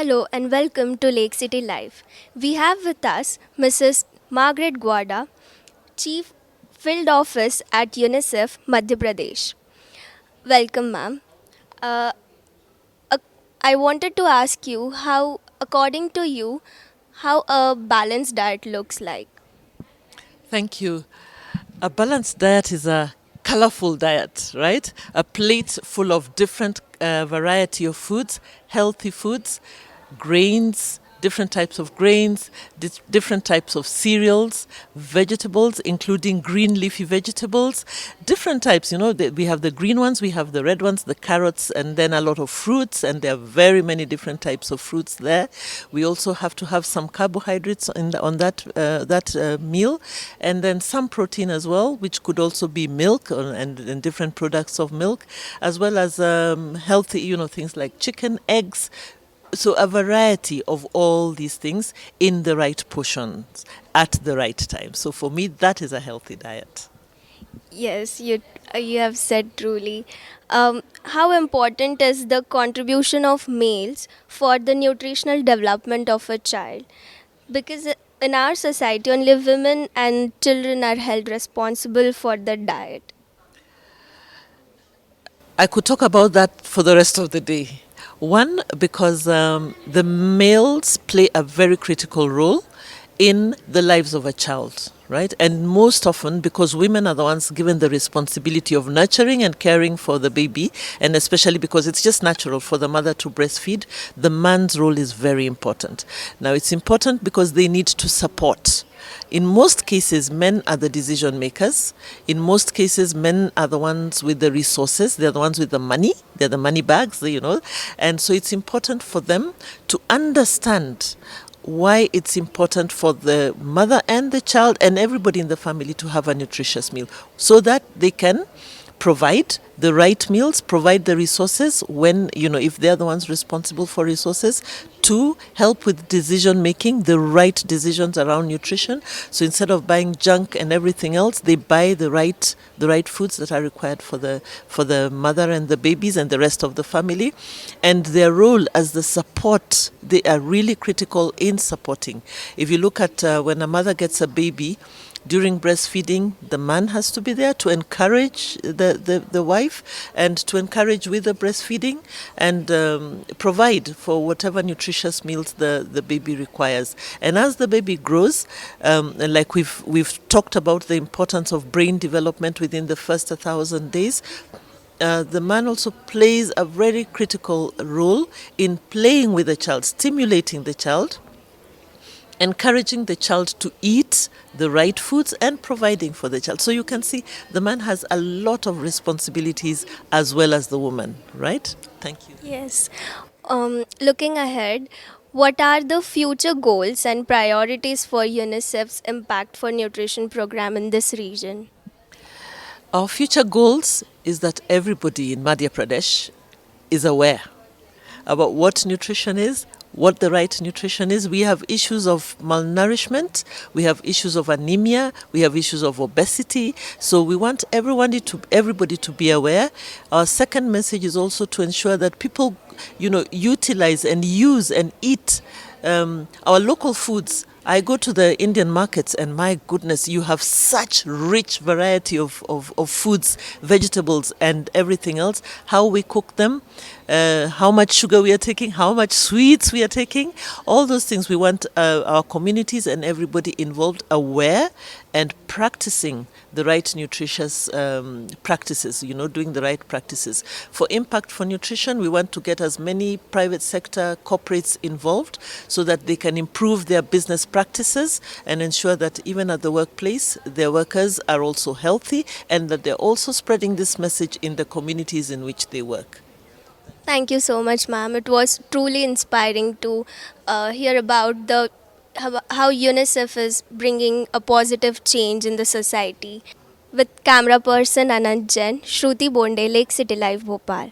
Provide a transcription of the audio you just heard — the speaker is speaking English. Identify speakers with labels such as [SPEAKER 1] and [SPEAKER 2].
[SPEAKER 1] Hello and welcome to Lake City Live. We have with us Mrs. Margaret Gwada, Chief Field Office at UNICEF, Madhya Pradesh. Welcome, ma'am. Uh, I wanted to ask you how, according to you, how a balanced diet looks like.
[SPEAKER 2] Thank you. A balanced diet is a colorful diet, right? A plate full of different variety of foods, healthy foods, grains, different types of grains, different types of cereals, vegetables, including green leafy vegetables, different types. We have the green ones, we have the red ones, the carrots, and then a lot of fruits, and there are very many different types of fruits there. We also have to have some carbohydrates on that meal, and then some protein as well, which could also be milk and different products of milk, as well as healthy, things like chicken, eggs. So a variety of all these things in the right portions at the right time. So for me, that is a healthy diet.
[SPEAKER 1] Yes, you have said truly. How important is the contribution of males for the nutritional development of a child? Because in our society, only women and children are held responsible for the diet.
[SPEAKER 2] I could talk about that for the rest of the day. One, because the males play a very critical role in the lives of a child, right? And most often because women are the ones given the responsibility of nurturing and caring for the baby, and especially because it's just natural for the mother to breastfeed, the man's role is very important. Now, it's important because they need to support. In most cases, men are the decision makers. In most cases, men are the ones with the resources. They're the ones with the money. They're the money bags, And so it's important for them to understand why it's important for the mother and the child and everybody in the family to have a nutritious meal so that they can provide the right meals, provide the resources when, if they're the ones responsible for resources, to help with decision making, the right decisions around nutrition. So instead of buying junk and everything else, they buy the right foods that are required for the mother and the babies and the rest of the family. And their role as the support, they are really critical in supporting. If you look at when a mother gets a baby, during breastfeeding, the man has to be there to encourage the wife and to encourage with the breastfeeding and provide for whatever nutritious meals the baby requires. And as the baby grows, like we've talked about the importance of brain development within the first 1,000 days, the man also plays a very critical role in playing with the child, stimulating the child, encouraging the child to eat the right foods and providing for the child. So you can see the man has a lot of responsibilities as well as the woman, right? Thank you.
[SPEAKER 1] Yes. Looking ahead, what are the future goals and priorities for UNICEF's Impact for Nutrition program in this region?
[SPEAKER 2] Our future goals is that everybody in Madhya Pradesh is aware about what nutrition is, what the right nutrition is. We have issues of malnourishment, we have issues of anemia, we have issues of obesity. So we want everybody to be aware. Our second message is also to ensure that people, utilize and use and eat our local foods. I go to the Indian markets and my goodness, you have such rich variety of foods, vegetables and everything else. How we cook them, how much sugar we are taking, how much sweets we are taking, all those things. We want our communities and everybody involved aware and practicing the right nutritious practices, doing the right practices. For Impact for Nutrition, we want to get as many private sector corporates involved so that they can improve their business practices and ensure that even at the workplace, their workers are also healthy and that they're also spreading this message in the communities in which they work.
[SPEAKER 1] Thank you so much, ma'am. It was truly inspiring to hear about how UNICEF is bringing a positive change in the society. With camera person Anant Jain, ShrutiBonde, Lake City Live, Bhopal.